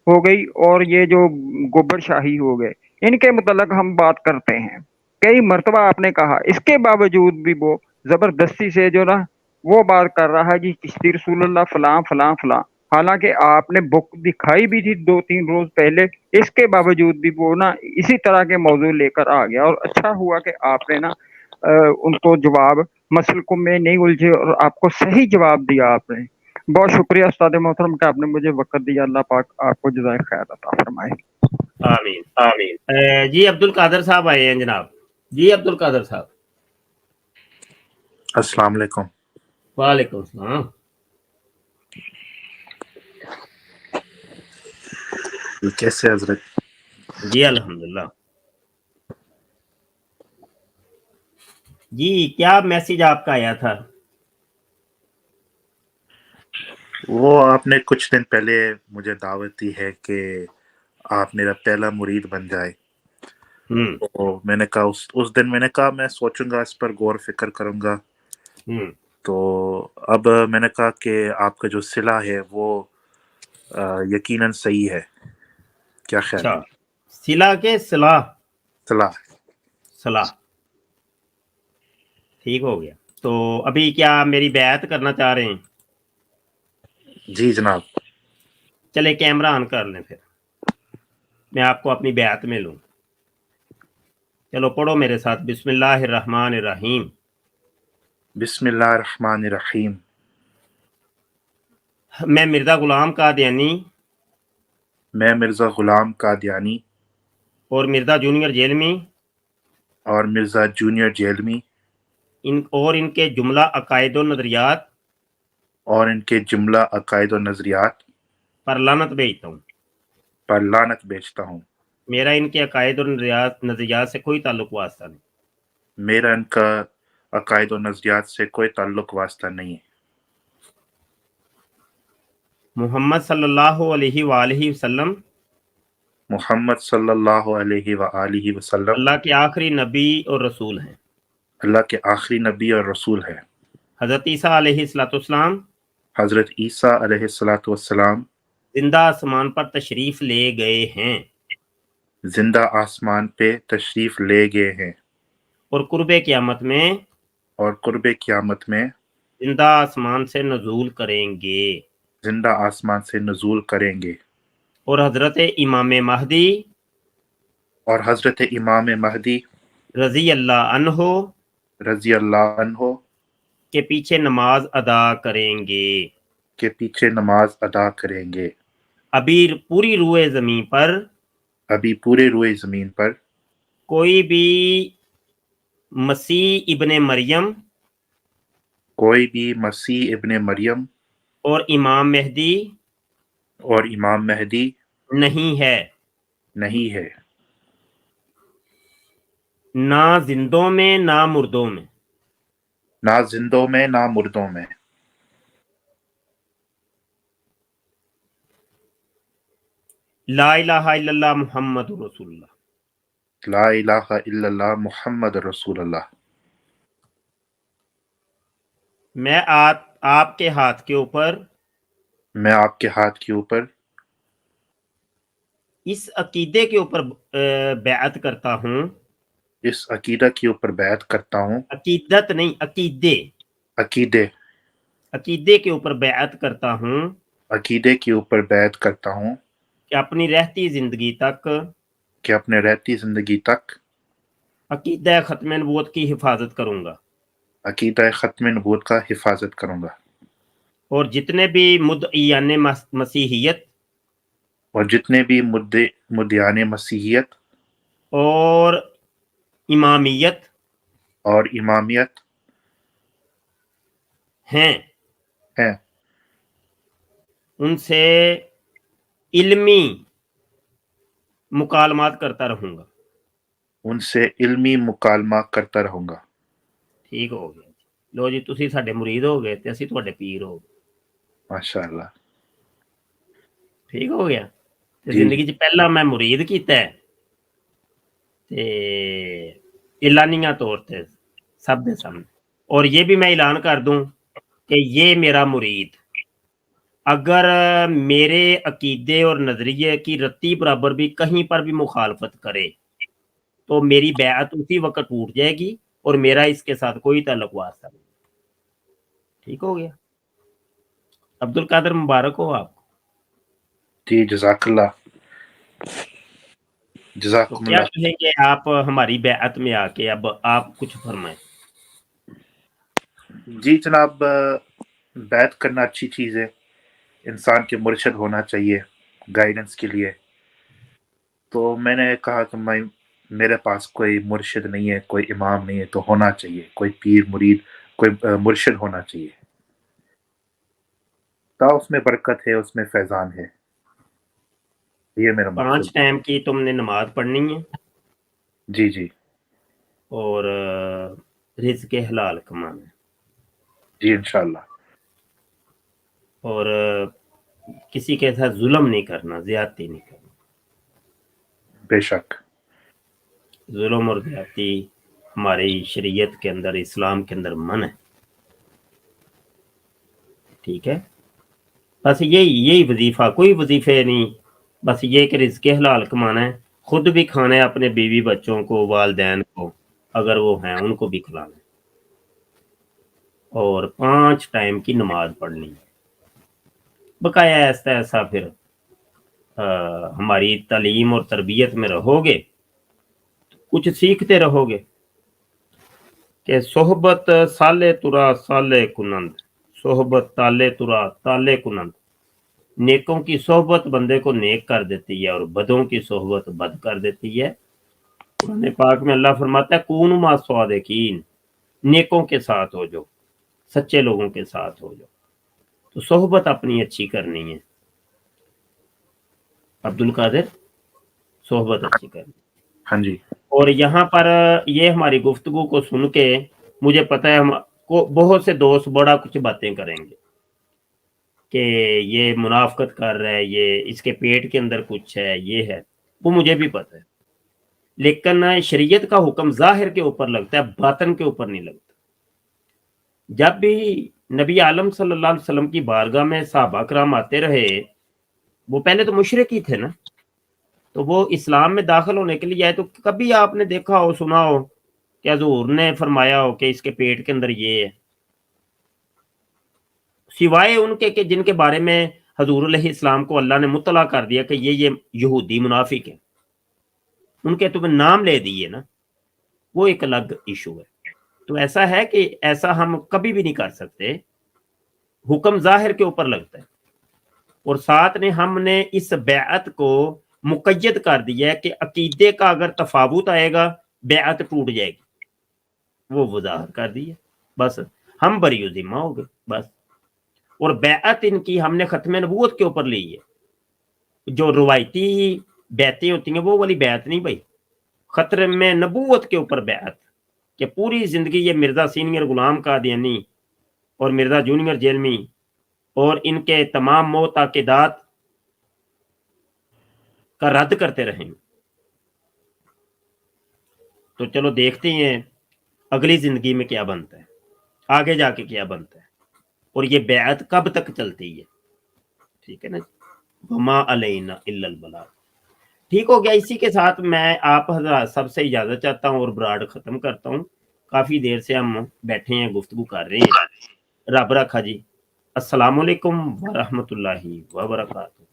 ہو گئی اور یہ جو گوبر شاہی ہو گئے، ان کے متعلق ہم بات کرتے ہیں۔ کئی مرتبہ آپ نے کہا، اس کے باوجود بھی وہ زبردستی سے جو نا وہ بات کر رہا ہے جی چشتی رسول اللہ فلاں فلاں فلاں، حالانکہ آپ نے بک دکھائی بھی تھی 2-3 روز پہلے، اس کے باوجود بھی وہ نا اسی طرح کے موضوع لے کر آ گیا۔ اور اچھا ہوا کہ آپ نے نا ان کو جواب، مسئلے کو میں نہیں الجھے اور آپ کو صحیح جواب دیا آپ نے۔ بہت شکریہ استاد محترم کہ آپ نے مجھے وقت دیا، اللہ پاک آپ کو جزائے خیر عطا فرمائے۔ آمین۔ جی عبد القادر صاحب آئے ہیں جناب۔ جی عبد القادر صاحب۔ السلام علیکم۔ وعلیکم السلام۔ کیسے حضرت؟ جی الحمدللہ۔ جی کیا میسج آپ کا آیا تھا؟ وہ آپ نے کچھ دن پہلے مجھے دعوت دی ہے کہ آپ میرا پہلا مرید بن جائے۔ تو میں نے کہا اس دن میں نے کہا میں سوچوں گا، اس پر غور فکر کروں گا۔ تو اب میں نے کہا کہ آپ کا جو صلہ ہے وہ یقیناً صحیح ہے۔ کیا خیال ہے؟ صلہ کے صلاح؟ صلاح ٹھیک ہو گیا۔ تو ابھی کیا میری بیعت کرنا چاہ رہے ہیں؟ جی جناب۔ چلے کیمرہ آن کر لیں، پھر میں آپ کو اپنی بیعت میں لوں۔ چلو پڑھو میرے ساتھ، بسم اللہ الرحمن الرحیم۔ بسم اللہ الرحمن الرحیم۔ میں مرزا غلام قادیانی میں مرزا غلام قادیانی اور مرزا جونیئر جیلمی اور مرزا جونیئر جیلمی اور ان کے جملہ عقائد و نظریات و نظریات پر لعنت بیچتا ہوں۔ میرا ان کے عقائد و نظریات سے کوئی تعلق واسطہ نہیں۔ میرا ان کا عقائد و نظریات سے کوئی تعلق واسطہ نہیں ہے۔ محمد صلی اللہ علیہ وآلہ وسلم محمد صلی اللہ علیہ وآلہ وسلم اللہ کے آخری نبی اور رسول ہیں۔ اللہ کے آخری نبی اور رسول ہیں۔ حضرت عیسیٰ علیہ السلام حضرت عیسیٰ علیہ السلام زندہ آسمان پر تشریف لے گئے ہیں زندہ آسمان پہ تشریف لے گئے ہیں اور قرب قیامت میں زندہ آسمان سے نزول کریں گے۔ اور حضرت امام مہدی رضی اللہ عنہ کے پیچھے نماز ادا کریں گے۔ ابھی پوری روئے زمین پر کوئی بھی مسیح ابن مریم اور امام مہدی نہیں ہے، نہ زندوں میں نہ مردوں میں۔ نہ زندوں میں نہ مردوں میں۔ لا الہ الا اللہ محمد رسول اللہ۔ لا الہ الا اللہ محمد رسول اللہ۔ میں آپ کے ہاتھ کے اوپر اس عقیدے کے اوپر بیعت کرتا ہوں۔ اس عقیدہ کے اوپر بیعت کرتا ہوں۔ عقیدت نہیں، عقیدے کے اوپر بیعت کرتا ہوں کہ اپنی رہتی زندگی تک عقیدہ ختم نبوت کی حفاظت کروں گا۔ اور جتنے بھی مدعیان مسیحیت اور امامیت ہیں ان سے علمی مکالمات کرتا رہوں گا۔ ٹھیک ہو گیا۔ لو جی، تسی ساڈے مرید ہو گئے تے اسی تواڈے پیر ہو گئے۔ ماشاءاللہ۔ ٹھیک ہو گیا۔ جی۔ زندگی چ پہلا میں مرید کیتا ہے تے اعلانیہ طور تے سب دے سامنے، اور یہ بھی میں اعلان کر دوں کہ یہ میرا مرید अगर मेरे अकीदे और नजरिए की रत्ती बराबर भी कहीं पर भी मुखालफत करे तो मेरी बैत उसी वक्त टूट जाएगी और मेरा इसके साथ कोई ताल्लुक वास्ता नहीं। ठीक हो गया। अब्दुल कादर मुबारक हो आपको। जी जज़ाकल्लाह तो क्या जज़ाकुमुल्लाह। कहेंगे आप हमारी बैत में आके, अब आप कुछ फरमाएं। जी जनाब, बैत करना अच्छी चीज़ है, इंसान के मुर्शद होना चाहिए गाइडेंस के लिए। तो मैंने कहा कि मेरे पास कोई मुर्शिद नहीं है, कोई इमाम नहीं है, तो होना चाहिए कोई पीर मुरीद, कोई मुर्शिद होना चाहिए। तो उसमें बरकत है, उसमें फैजान है। ये मेरा 5 मकसद। टाइम की तुमने नमाज पढ़नी है जी जी और रिज़्क़ हलाल कमाना है जी इंशाल्लाह। और किसी के साथ जुल्म नहीं करना, ज़्यादती नहीं करना। बेशक। जुल्म और ज़्यादती हमारी शरीयत के अंदर, इस्लाम के अंदर मन है। ठीक है, बस यही वजीफा, कोई वजीफे नहीं, बस ये कि रिज़्क़ हलाल कमाना है, खुद भी खाना है, अपने बीवी बच्चों को, वालिदैन को अगर वो हैं उनको भी खिलाना है, और 5 टाइम की नमाज पढ़नी है बकाया। ऐसा फिर हमारी तालीम और तरबियत में रहोगे तो कुछ सीखते रहोगे कि सोहबत साले तुरा साले कुनंद, सोहबत ताले तुरा ताले कुनंद। नेकों की सोहबत बंदे को नेक कर देती है और बदों की सोहबत बद कर देती है। कुरान पाक में अल्लाह फरमाता है कूनु मा स्वादिकीन, नेकों के साथ हो जो, सच्चे लोगों के साथ हो जो। तो सोहबत अपनी अच्छी करनी है अब्दुल कादिर, सोहबत अच्छी करनी। हाँ जी। और यहाँ पर ये हमारी गुफ्तगू को सुन के मुझे पता है हमको बहुत से दोस्त बड़ा कुछ बातें करेंगे कि ये मुनाफकत कर रहा है, ये इसके पेट के अंदर कुछ है, ये है, वो मुझे भी पता है। लेकिन शरीयत का हुक्म जाहिर के ऊपर लगता है, बातन के ऊपर नहीं लगता। जब भी नबी आलम सल्लल्लाहु अलैहि वसल्लम की बारगाह में सहाबा कराम आते रहे, वो पहले तो मुशरिक ही थे ना, तो वो इस्लाम में दाखिल होने के लिए आए, तो कभी आपने देखा हो, सुना हो कि हुजूर ने फरमाया हो कि इसके पेट के अंदर ये है, सिवाय उनके कि जिनके बारे में हजूर अलैहिस्सलाम को अल्लाह ने मुतला कर दिया कि ये यहूदी मुनाफिक है, उनके तुम्हें नाम ले दिए ना, वो एक अलग इशू है। तो ऐसा है कि ऐसा हम कभी भी नहीं कर सकते, हुक्म जाहिर के ऊपर लगता है। और साथ ने हमने इस बैअत को मुक़य्यद कर दिया है कि अकीदे का अगर तफावुत आएगा बैअत टूट जाएगी, वो वजाहत कर दी है, बस हम बरी ज़िम्मा हो गए बस। और बैअत इनकी हमने खत्म नबूवत के ऊपर ली है, जो रवायती बैतें होती हैं वो वाली बैत नहीं भाई, खत्म नबूवत के ऊपर बैत, कि पूरी जिंदगी ये मिर्जा सीनियर गुलाम कादियानी और मिर्जा जूनियर जेलमी और इनके तमाम मोताकिदात का रद्द करते रहेंगे। तो चलो देखते हैं अगली जिंदगी में क्या बनता है, आगे जाके क्या बनता है, और ये बैत कब तक चलती है। ठीक है ना, वमा अलैना इल्लल बलाग। ठीक हो गया। इसी के साथ मैं आप हज़रात सबसे इजाजत चाहता हूँ और ब्राड खत्म करता हूँ। काफी देर से हम बैठे हैं, गुफ्तगू कर रहे हैं। रब रखा जी। अस्सलाम वालेकुम व रहमतुल्लाहि व बरकातहू।